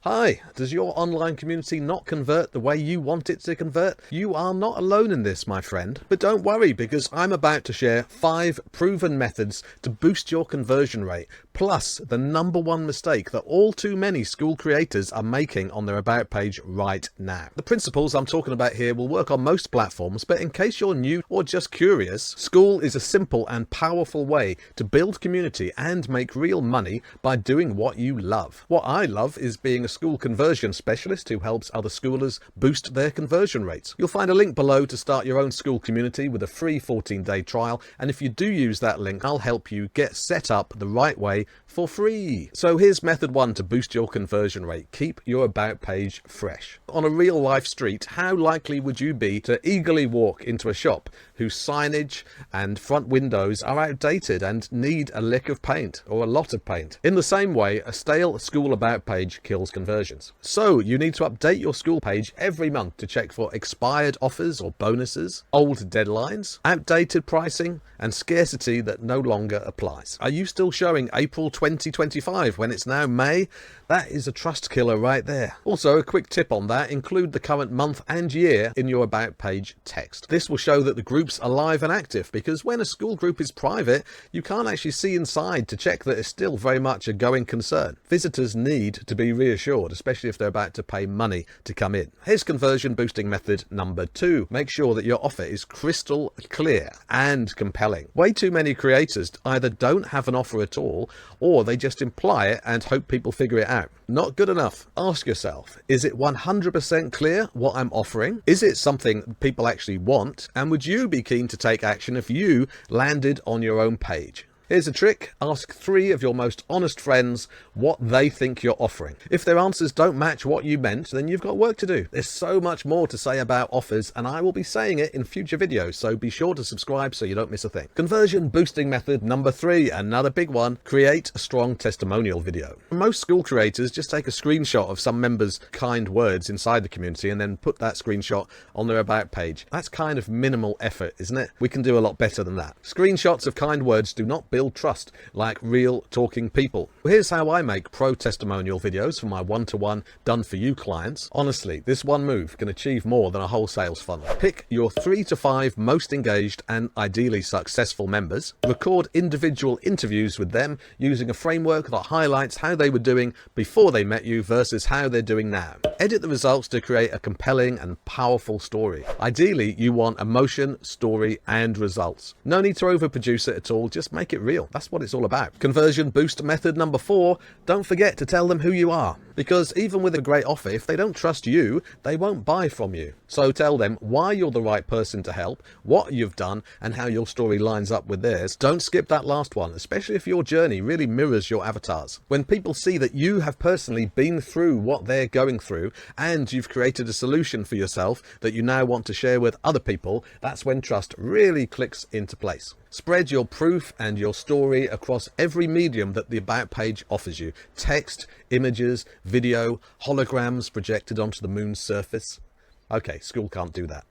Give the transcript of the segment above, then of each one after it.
Hi, does your online community not convert the way you want it to convert? You are not alone in this, my friend. But don't worry, because I'm about to share 5 proven methods to boost your conversion rate, plus the #1 mistake that all too many Skool creators are making on their About page right now. The principles I'm talking about here will work on most platforms, but in case you're new or just curious, Skool is a simple and powerful way to build community and make real money by doing what you love. What I love is being a Skool conversion specialist who helps other schoolers boost their conversion rates. You'll find a link below to start your own Skool community with a free 14-day trial, and if you do use that link, I'll help you get set up the right way for free. So here's method 1 to boost your conversion rate. Keep your About page fresh. On a real life street, how likely would you be to eagerly walk into a shop whose signage and front windows are outdated and need a lick of paint or a lot of paint? In the same way, a stale Skool About page kills conversions. So you need to update your Skool page every month to check for expired offers or bonuses, old deadlines, outdated pricing, and scarcity that no longer applies. Are you still showing April 2025 when it's now May? That is a trust killer right there. Also, a quick tip on that, include the current month and year in your About page text. This will show that the group's alive and active, because when a Skool group is private, you can't actually see inside to check that it's still very much a going concern. Visitors need to be reassured, especially if they're about to pay money to come in. Here's conversion boosting method number 2. Make sure that your offer is crystal clear and compelling. Way too many creators either don't have an offer at all, or they just imply it and hope people figure it out. Not good enough. Ask yourself, is it 100% clear what I'm offering? Is it something people actually want? And would you be keen to take action if you landed on your own page? Here's a trick. Ask 3 of your most honest friends what they think you're offering. If their answers don't match what you meant, then you've got work to do. There's so much more to say about offers, and I will be saying it in future videos, so be sure to subscribe so you don't miss a thing. Conversion boosting method number 3, another big one. Create a strong testimonial video. Most Skool creators just take a screenshot of some members' kind words inside the community and then put that screenshot on their About page. That's kind of minimal effort, isn't it? We can do a lot better than that. Screenshots of kind words do not build trust like real talking people. Here's how I make pro testimonial videos for my one-to-one done for you clients. Honestly, this one move can achieve more than a whole sales funnel. Pick your 3 to 5 most engaged and ideally successful members. Record individual interviews with them using a framework that highlights how they were doing before they met you versus how they're doing now. Edit the results to create a compelling and powerful story. Ideally, you want emotion, story, and results. No need to overproduce it at all, just make it real. That's what it's all about. Conversion boost method number 4, don't forget to tell them who you are. Because even with a great offer, if they don't trust you, they won't buy from you. So tell them why you're the right person to help, what you've done, and how your story lines up with theirs. Don't skip that last one, especially if your journey really mirrors your avatars. When people see that you have personally been through what they're going through, and you've created a solution for yourself that you now want to share with other people, that's when trust really clicks into place. Spread your proof and your story across every medium that the About page offers you. Text, images, video, holograms projected onto the moon's surface. Okay, Skool can't do that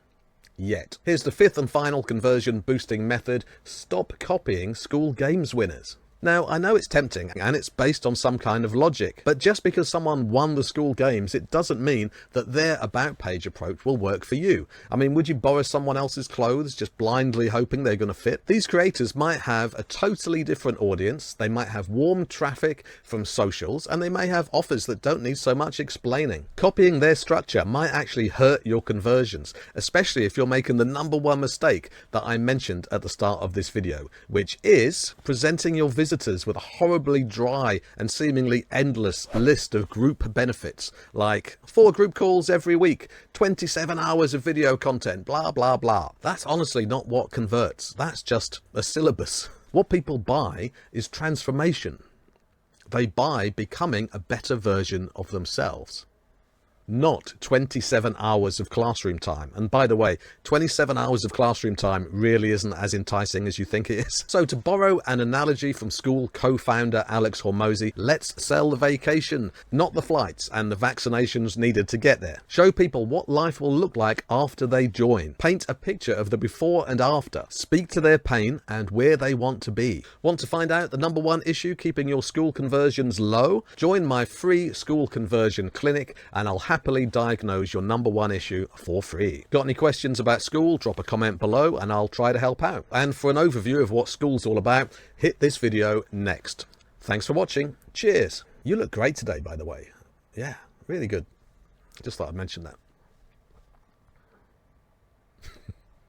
yet. Here's the 5th and final conversion boosting method. Stop copying Skool games winners. Now, I know it's tempting and it's based on some kind of logic, but just because someone won the Skool games, it doesn't mean that their About page approach will work for you. I mean, would you borrow someone else's clothes just blindly hoping they're going to fit? These creators might have a totally different audience, they might have warm traffic from socials, and they may have offers that don't need so much explaining. Copying their structure might actually hurt your conversions, especially if you're making the #1 mistake that I mentioned at the start of this video, which is presenting your visitors with a horribly dry and seemingly endless list of group benefits, like 4 group calls every week, 27 hours of video content, blah blah blah. That's honestly not what converts. That's just a syllabus. What people buy is transformation. They buy becoming a better version of themselves. not 27 hours of classroom time. And by the way, 27 hours of classroom time really isn't as enticing as you think it is. So to borrow an analogy from Skool co-founder Alex Hormozy, let's sell the vacation, not the flights and the vaccinations needed to get there. Show people what life will look like after they join. Paint a picture of the before and after. Speak to their pain and where they want to be. Want to find out the #1 issue keeping your school conversions low? Join my free school conversion clinic and I'll happily diagnose your #1 issue for free. Got any questions about Skool? Drop a comment below and I'll try to help out. And for an overview of what Skool's all about, hit this video next. Thanks for watching. Cheers. You look great today, by the way. Yeah, really good. Just thought I'd mention that.